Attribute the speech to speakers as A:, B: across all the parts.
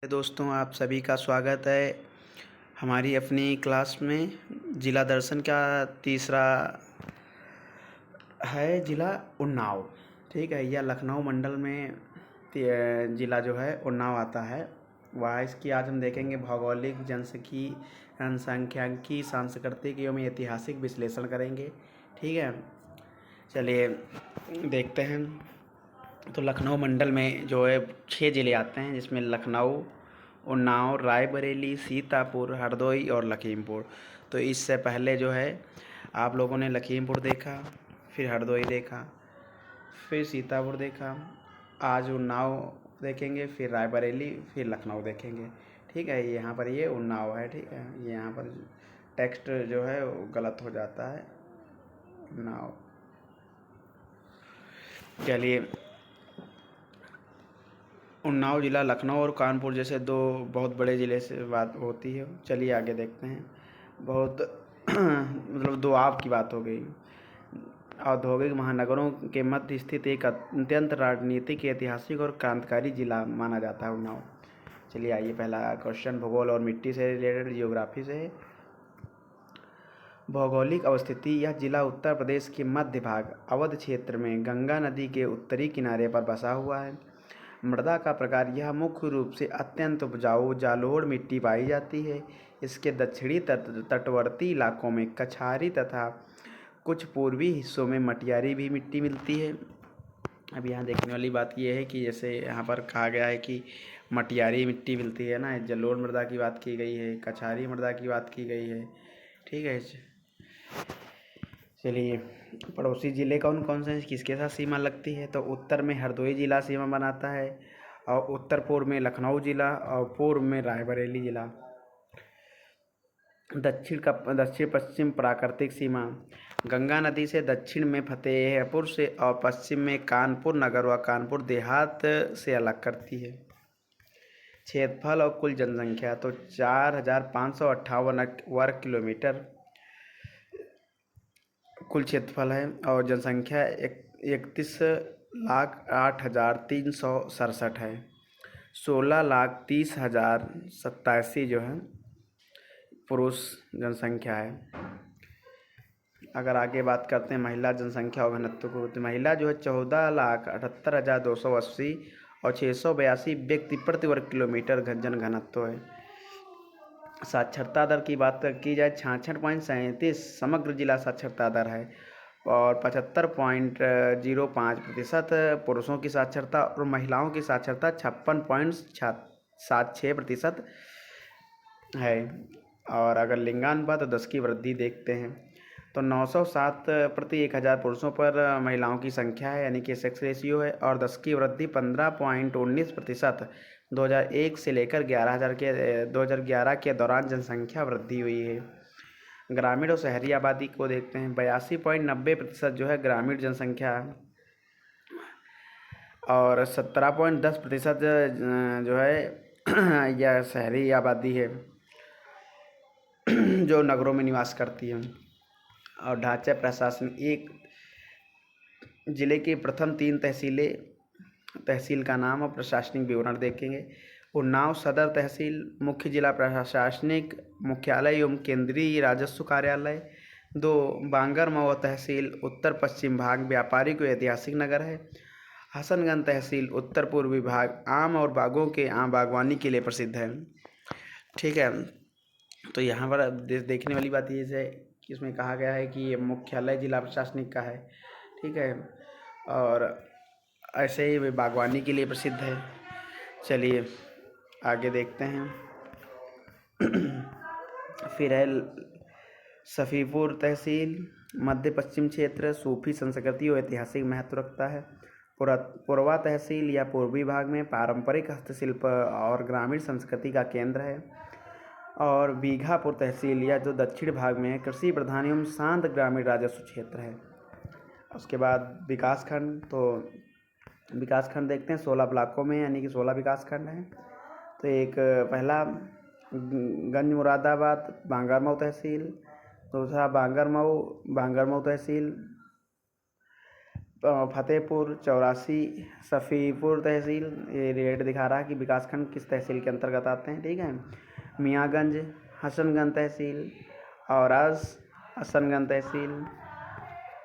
A: दोस्तों, आप सभी का स्वागत है हमारी अपनी क्लास में। जिला दर्शन का तीसरा है जिला उन्नाव। ठीक है, यह लखनऊ मंडल में जिला जो है उन्नाव आता है। वह इसकी आज हम देखेंगे भौगोलिक, जनसांख्यिकी, सांस्कृतिक एवं ऐतिहासिक विश्लेषण करेंगे। ठीक है, चलिए देखते हैं। तो लखनऊ मंडल में जो है 6 ज़िले आते हैं, जिसमें लखनऊ, उन्नाव, रायबरेली, सीतापुर, हरदोई और लखीमपुर। तो इससे पहले जो है आप लोगों ने लखीमपुर देखा, फिर हरदोई देखा, फिर सीतापुर देखा, आज उन्नाव देखेंगे, फिर रायबरेली, फिर लखनऊ देखेंगे। ठीक है, यहाँ पर ये उन्नाव है। ठीक है, यहाँ पर टेक्स्ट जो है वो गलत हो जाता है, उन्नाव। चलिए, उन्नाव ज़िला लखनऊ और कानपुर जैसे दो बहुत बड़े ज़िले से बात होती है। चलिए आगे देखते हैं। बहुत मतलब दुआब की बात हो गई। औद्योगिक महानगरों के मध्य स्थित एक अत्यंत राजनीतिक, ऐतिहासिक और क्रांतिकारी जिला माना जाता है उन्नाव। चलिए आइए, पहला क्वेश्चन भूगोल और मिट्टी से रिलेटेड, जियोग्राफी से है। भौगोलिक अवस्थिति: यह जिला उत्तर प्रदेश के मध्य भाग अवध क्षेत्र में गंगा नदी के उत्तरी किनारे पर बसा हुआ है। मृदा का प्रकार: यह मुख्य रूप से अत्यंत उपजाऊ जालोढ़ मिट्टी पाई जाती है। इसके दक्षिणी तटवर्ती इलाकों में कछारी तथा कुछ पूर्वी हिस्सों में मटियारी भी मिट्टी मिलती है। अब यहाँ देखने वाली बात यह है कि जैसे यहाँ पर कहा गया है कि मटियारी मिट्टी मिलती है ना, जलोढ़ मृदा की बात की गई है, कछारी मृदा की बात की गई है। ठीक है, चलिए पड़ोसी ज़िले कौन कौन से हैं, किसके साथ सीमा लगती है? तो उत्तर में हरदोई ज़िला सीमा बनाता है, और उत्तर पूर्व में लखनऊ ज़िला, और पूर्व में रायबरेली ज़िला। दक्षिण पश्चिम प्राकृतिक सीमा: गंगा नदी से दक्षिण में फतेहपुर से और पश्चिम में कानपुर नगर व कानपुर देहात से अलग करती है। क्षेत्रफल और कुल जनसंख्या: तो 4,558 वर्ग किलोमीटर कुल क्षेत्रफल है, और जनसंख्या 31,08,367 है। 16,30,087 जो है पुरुष जनसंख्या है। अगर आगे बात करते हैं महिला जनसंख्या और घनत्व को, तो महिला जो है 14,78,280 और 682 व्यक्ति प्रति वर्ग किलोमीटर जन घनत्व है। साक्षरता दर की बात की जाए, 66.37 समग्र जिला साक्षरता दर है, और 75.05% पुरुषों की साक्षरता, और महिलाओं की साक्षरता 56.76% है। और अगर लिंगानुपात तो 10 की वृद्धि देखते हैं, तो 907 प्रति 1000 पुरुषों पर महिलाओं की संख्या है, यानी कि सेक्स रेशियो है, और 10 की वृद्धि 15.19% 2001 से लेकर 2011 के दौरान जनसंख्या वृद्धि हुई है। ग्रामीण और शहरी आबादी को देखते हैं। 82.90% जो है ग्रामीण जनसंख्या है, और 17.10% जो है यह शहरी आबादी है जो नगरों में निवास करती है। और ढांचा प्रशासन: एक जिले की प्रथम 3 तहसील का नाम और प्रशासनिक विवरण देखेंगे। उन्नाव सदर तहसील, मुख्य जिला प्रशासनिक मुख्यालय एवं केंद्रीय राजस्व कार्यालय। 2 बांगरमऊ तहसील, उत्तर पश्चिम भाग व्यापारिक व ऐतिहासिक नगर है। हसनगंज तहसील, उत्तर पूर्वी भाग आम और बागों के बागवानी के लिए प्रसिद्ध है। ठीक है, तो यहाँ पर देखने वाली बात ये है कि इसमें कहा गया है कि ये मुख्यालय जिला प्रशासनिक का है। ठीक है, और ऐसे ही वे बागवानी के लिए प्रसिद्ध है। चलिए आगे देखते हैं। फिर है सफ़ीपुर तहसील, मध्य पश्चिम क्षेत्र, सूफी संस्कृति और ऐतिहासिक महत्व रखता है। पुरवा तहसील या पूर्वी भाग में पारंपरिक हस्तशिल्प और ग्रामीण संस्कृति का केंद्र है। और बीघापुर तहसील या जो दक्षिण भाग में है, कृषि प्रधान एवं शांत ग्रामीण राजस्व क्षेत्र है। उसके बाद विकासखंड, तो विकासखंड देखते हैं 16 ब्लॉकों में, यानी कि 16 विकासखंड हैं। तो एक पहला गंज मुरादाबाद बांगरमऊ तहसील, दूसरा बांगरमऊ तहसील, फतेहपुर 84 सफ़ीपुर तहसील, ये रेट दिखा रहा है कि विकासखंड किस तहसील के अंतर्गत आते हैं, ठीक है। मियाँगंज हसनगंज तहसील, औराज हसनगंज तहसील,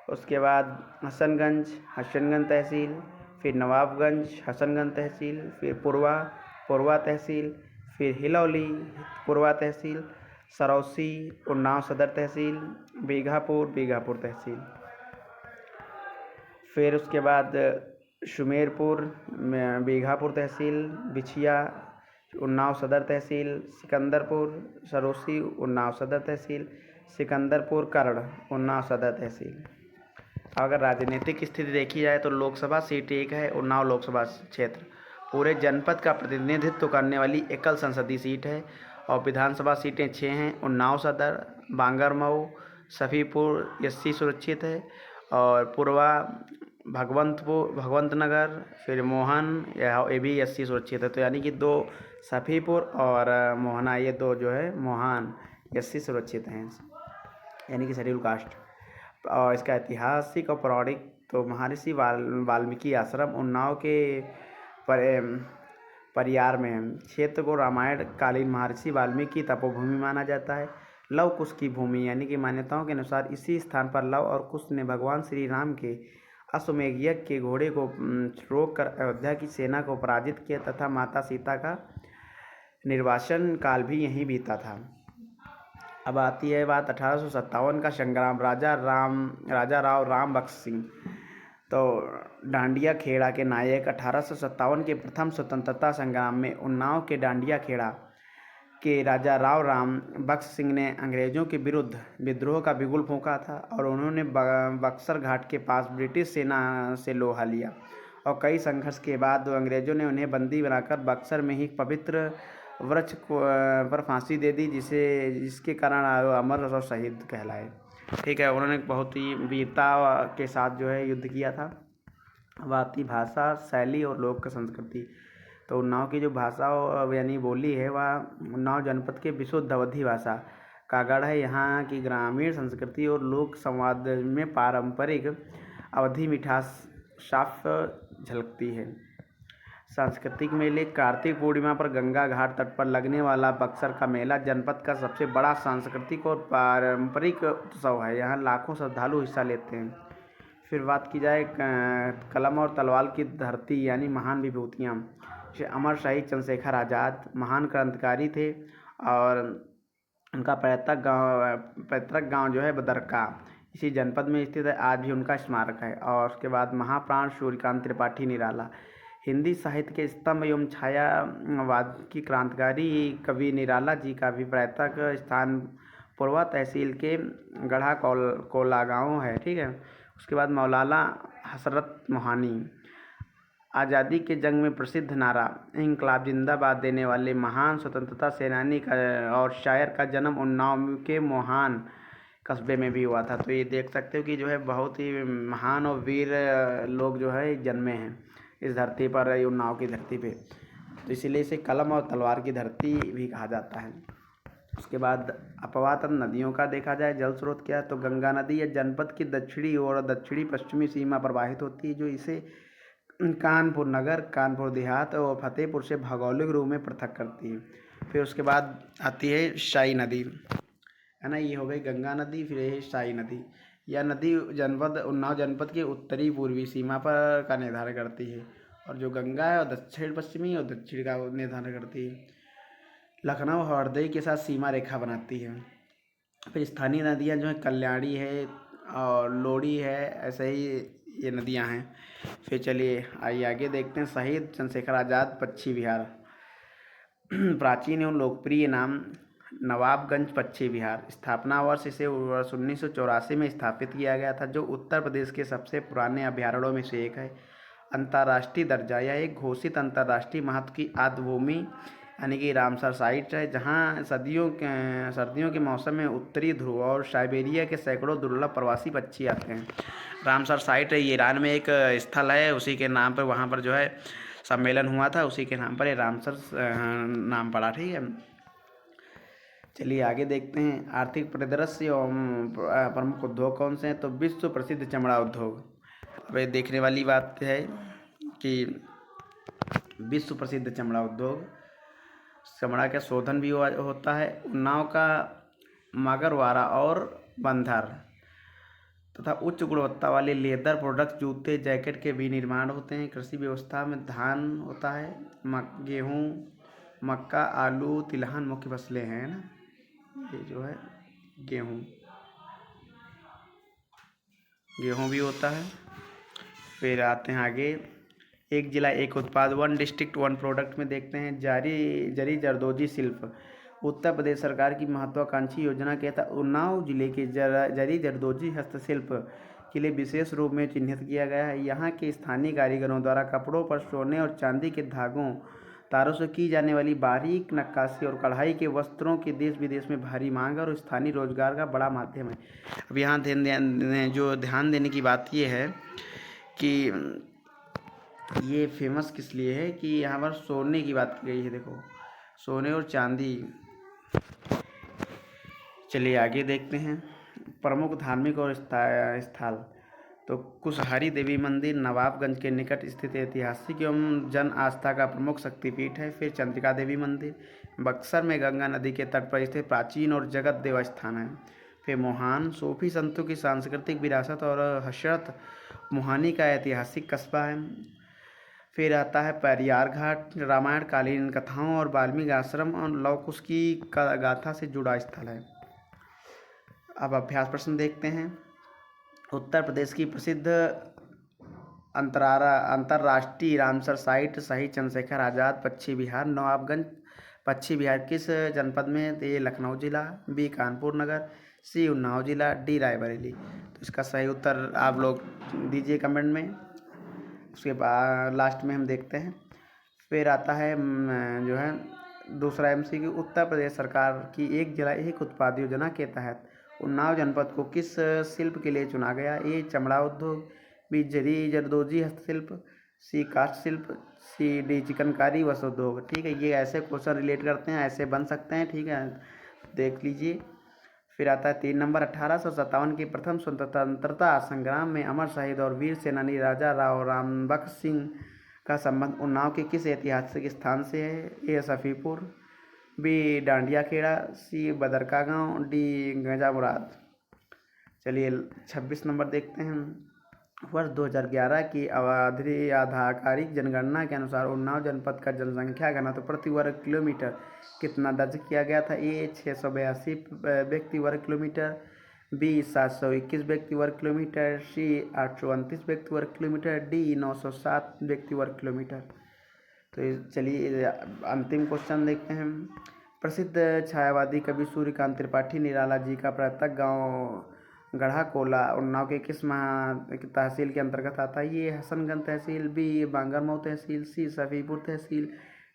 A: उसके बाद हसनगंज तहसील, फिर नवाबगंज हसनगंज तहसील, फिर पुरवा तहसील, फिर हिलौली पुरवा तहसील, सरौसी उन्नाव सदर तहसील, बीघापुर तहसील। फिर उसके बाद शुमेरपुर बीघापुर तहसील, बिछिया उन्नाव सदर तहसील, सिकंदरपुर सरौसी उन्नाव सदर तहसील, सिकंदरपुर कर्ण उन्नाव सदर तहसील। अगर राजनीतिक स्थिति देखी जाए तो लोकसभा सीट एक है उन्नाव लोकसभा क्षेत्र, पूरे जनपद का प्रतिनिधित्व करने वाली एकल संसदीय सीट है। और विधानसभा सीटें 6 हैं, उन्नाव सदर, बांगरमऊ, सफ़ीपुर एससी सुरक्षित है, और पूर्वा भगवंत नगर, फिर मोहन ये भी एससी सुरक्षित है। तो यानी कि 2 सफ़ीपुर और मोहना, ये 2 जो है मोहन एससी सुरक्षित हैं, यानी कि शेड्यूल कास्ट। और इसका ऐतिहासिक और पौराणिक तो महर्षि वाल्मीकि आश्रम उन्नाव के परियार में है। क्षेत्र को रामायण कालीन महर्षि वाल्मीकि तपोभूमि माना जाता है। लव कुश की भूमि, यानी कि मान्यताओं के अनुसार इसी स्थान पर लव और कुश ने भगवान श्री राम के अश्वमेध यज्ञ के घोड़े को रोककर अयोध्या की सेना को पराजित किया तथा माता सीता का निर्वासन काल भी यहीं बीता था। अब आती है बात 1857 का संग्राम। राजा राव राम बख्श सिंह तो डांडिया खेड़ा के नायक 1857 के प्रथम स्वतंत्रता संग्राम में उन्नाव के डांडिया खेड़ा के राजा राम बख्श सिंह ने अंग्रेज़ों के विरुद्ध विद्रोह का बिगुल फूंका था और उन्होंने बक्सर घाट के पास ब्रिटिश सेना से लोहा लिया और कई संघर्ष के बाद अंग्रेज़ों ने उन्हें बंदी बनाकर बक्सर में ही पवित्र वृक्ष पर फांसी दे दी, जिसके कारण अमर और शहीद कहलाए। ठीक है, उन्होंने बहुत ही वीरता के साथ जो है युद्ध किया था। अब आती भाषा, शैली और लोक संस्कृति। तो उन्नाव की जो भाषा यानी बोली है वह उन्नाव जनपद के विशुद्ध अवधी भाषा का गढ़ है। यहाँ की ग्रामीण संस्कृति और लोक संवाद में पारंपरिक अवधी मिठास साफ झलकती है। सांस्कृतिक मेले। कार्तिक पूर्णिमा पर गंगा घाट तट पर लगने वाला बक्सर का मेला जनपद का सबसे बड़ा सांस्कृतिक और पारंपरिक उत्सव है। यहाँ लाखों श्रद्धालु हिस्सा लेते हैं। फिर बात की जाए कलम और तलवार की धरती यानी महान विभूतियाँ। जैसे अमर शहीद चंद्रशेखर आज़ाद महान क्रांतिकारी थे और उनका पैतृक गांव जो है बदरका इसी जनपद में स्थित है। आज भी उनका स्मारक है। और उसके बाद महाप्राण सूर्यकांत त्रिपाठी निराला हिंदी साहित्य के स्तंभ एवं छायावाद की क्रांतिकारी कवि निराला जी का भी पैतृक स्थान पुरवा तहसील के गढ़ा कोला गाँव है। ठीक है। उसके बाद मौलाना हसरत मोहानी आज़ादी के जंग में प्रसिद्ध नारा इंकलाब जिंदाबाद देने वाले महान स्वतंत्रता सेनानी का और शायर का जन्म उन्नाव के मोहान कस्बे में भी हुआ था। तो ये देख सकते हो कि जो है बहुत ही महान और वीर लोग जो है जन्मे हैं इस धरती पर, उन्नाव की धरती पे। तो इसीलिए इसे कलम और तलवार की धरती भी कहा जाता है। उसके बाद अपवातन नदियों का देखा जाए जल स्रोत क्या है तो गंगा नदी या जनपद की दक्षिणी और दक्षिणी पश्चिमी सीमा प्रवाहित होती है, जो इसे कानपुर नगर, कानपुर देहात और फतेहपुर से भौगोलिक रूप में पृथक करती है। फिर उसके बाद आती है शाही नदी, है ना। ये हो गई गंगा नदी। फिर ये शाही नदी। यह नदी उन्नाव जनपद के उत्तरी पूर्वी सीमा पर का निर्धारण करती है और जो गंगा है और दक्षिण पश्चिमी और दक्षिण का निर्धारण करती है। लखनऊ और हरदोई के साथ सीमा रेखा बनाती है। फिर स्थानीय नदियाँ जो हैं कल्याणी है और लोड़ी है, ऐसे ही ये नदियाँ हैं। फिर चलिए आइए आगे देखते हैं। शहीद चंद्रशेखर आज़ाद पश्चिम बिहार। प्राचीन एवं लोकप्रिय नाम नवाबगंज पश्चिम बिहार। स्थापना वर्ष इसे वर्ष 1984 में स्थापित किया गया था, जो उत्तर प्रदेश के सबसे पुराने अभयारण्यों में से एक है। अंतर्राष्ट्रीय दर्जा यह एक घोषित अंतर्राष्ट्रीय महत्व की आर्द्रभूमि यानी कि रामसर साइट है, जहां सर्दियों के मौसम में उत्तरी ध्रुव और साइबेरिया के सैकड़ों दुर्लभ प्रवासी पक्षी आते हैं। रामसर साइट है, ईरान में एक स्थल है, उसी के नाम पर वहाँ पर जो है सम्मेलन हुआ था, उसी के नाम पर रामसर नाम पड़ा। ठीक है, चलिए आगे देखते हैं। आर्थिक परिदृश्य एवं प्रमुख उद्योग कौन से हैं तो विश्व प्रसिद्ध चमड़ा उद्योग, अब ये देखने वाली बात है कि विश्व प्रसिद्ध चमड़ा उद्योग, चमड़ा का शोधन भी होता है। उन्नाव का मगरवाड़ा और बंदर तथा उच्च गुणवत्ता वाले लेदर प्रोडक्ट्स, जूते, जैकेट के भी निर्माण होते हैं। कृषि व्यवस्था में धान होता है, गेहूँ, मक्का, आलू, तिलहन मुख्य फसलें हैं ना। ये जो है गेहूँ भी होता है। फिर आते हैं आगे, एक जिला एक उत्पाद, वन डिस्ट्रिक्ट वन प्रोडक्ट में देखते हैं जरी जरदोजी शिल्प। उत्तर प्रदेश सरकार की महत्वाकांक्षी योजना के तहत उन्नाव जिले के जरी जरदोजी हस्तशिल्प के लिए विशेष रूप में चिन्हित किया गया है। यहाँ के स्थानीय कारीगरों द्वारा कपड़ों पर सोने और चांदी के तारों से की जाने वाली बारीक नक्काशी और कढ़ाई के वस्त्रों की देश विदेश में भारी मांग और स्थानीय रोजगार का बड़ा माध्यम है। अब यहाँ ध्यान देने की बात ये है कि ये फेमस किस लिए है कि यहाँ पर सोने की बात की गई है। देखो, सोने और चांदी। चलिए आगे देखते हैं, प्रमुख धार्मिक और स्थल। तो कुशहरी देवी मंदिर नवाबगंज के निकट स्थित ऐतिहासिक एवं जन आस्था का प्रमुख शक्तिपीठ है। फिर चंद्रिका देवी मंदिर बक्सर में गंगा नदी के तट पर स्थित प्राचीन और जगत देव स्थान है। फिर मोहान सूफी संतों की सांस्कृतिक विरासत और हशरत मोहानी का ऐतिहासिक कस्बा है। फिर आता है परियार घाट, रामायण कालीन कथाओं और वाल्मीकि आश्रम और लव कुश की गाथा से जुड़ा स्थल है। अब अभ्यास प्रश्न देखते हैं। उत्तर प्रदेश की प्रसिद्ध अंतर्राष्ट्रीय रामसर साइट सही चंद्रशेखर आज़ाद, पश्चिम बिहार, नवाबगंज, पश्चिम बिहार किस जनपद में? ए लखनऊ जिला, बी कानपुर नगर, सी उन्नाव जिला, डी रायबरेली। तो इसका सही उत्तर आप लोग दीजिए कमेंट में। उसके बाद लास्ट में हम देखते हैं। फिर आता है जो है दूसरा MCQ, उत्तर प्रदेश सरकार की एक जिला एक उत्पाद योजना के तहत उन्नाव जनपद को किस शिल्प के लिए चुना गया? ए चमड़ा उद्योग, बी जरी जरदोजी हस्तशिल्प, सी काष्ठ शिल्प, सी डी चिकनकारी वस्त्र उद्योग। ठीक है, ये ऐसे क्वेश्चन रिलेट करते हैं, ऐसे बन सकते हैं। ठीक है, देख लीजिए। फिर आता है 3 नंबर, 1857 के प्रथम स्वतंत्रता संग्राम में अमर शहीद और वीर सेनानी राजा राव रामबख्श सिंह का संबंध उन्नाव के किस ऐतिहासिक स्थान से है? ए सफ़ीपुर, बी डांडिया खेड़ा, सी बदरका गांव, डी गंजामुराद। चलिए 26 नंबर देखते हैं। वर्ष 2011 की अवधि आधिकारिक जनगणना के अनुसार उन्नाव जनपद का जनसंख्या घनत्व प्रति वर्ग किलोमीटर कितना दर्ज किया गया था? ए 682 व्यक्ति वर्ग किलोमीटर, बी 721 व्यक्ति वर्ग किलोमीटर, सी 829 व्यक्ति वर्ग किलोमीटर, डी 907 व्यक्ति वर्ग किलोमीटर। तो चलिए अंतिम क्वेश्चन देखते हैं। प्रसिद्ध छायावादी कवि सूर्यकांत त्रिपाठी निराला जी का पैतृक गांव गढ़ा कोला उन्नाव के किस तहसील के अंतर्गत आता है? ये हसनगंज तहसील, बी बांगरमऊ तहसील, सी सफ़ीपुर तहसील,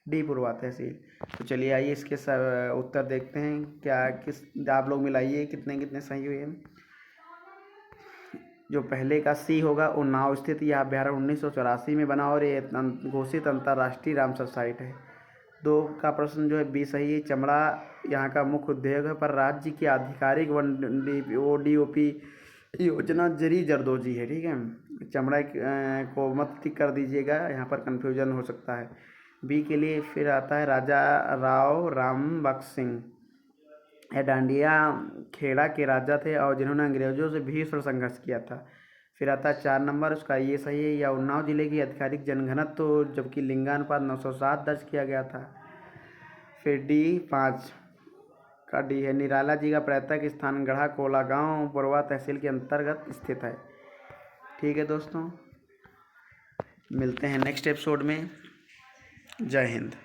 A: डी पुरवा तहसील। तो चलिए आइए इसके उत्तर देखते हैं। क्या किस आप लोग मिलाइए कितने कितने सही हुए हैं। जो पहले का सी होगा, उन्नाव स्थित यह अभ्यारण्य 1984 में बना और ये घोषित अंतर्राष्ट्रीय रामसर साइट है। 2 का प्रश्न जो है बी सही है, चमड़ा यहाँ का मुख्य उद्योग है, पर राज्य की आधिकारिक DOP योजना जरी जरदोजी है। ठीक है, चमड़ा को मत टिक कर दीजिएगा, यहाँ पर कन्फ्यूजन हो सकता है। बी के लिए फिर आता है राजा राव रामबख्श सिंह, यह डांडिया खेड़ा के राजा थे और जिन्होंने अंग्रेजों से भीषण संघर्ष किया था। फिर आता है 4 नंबर, उसका ये सही है, या उन्नाव जिले की आधिकारिक जनघनत्व तो जबकि लिंगानुपात 907 दर्ज किया गया था। फिर डी 5 का डी है, निराला जी का पैतृक स्थान गढ़ा कोला गांव पुरवा तहसील के अंतर्गत स्थित है। ठीक है दोस्तों, मिलते हैं नेक्स्ट एपिसोड में। जय हिंद।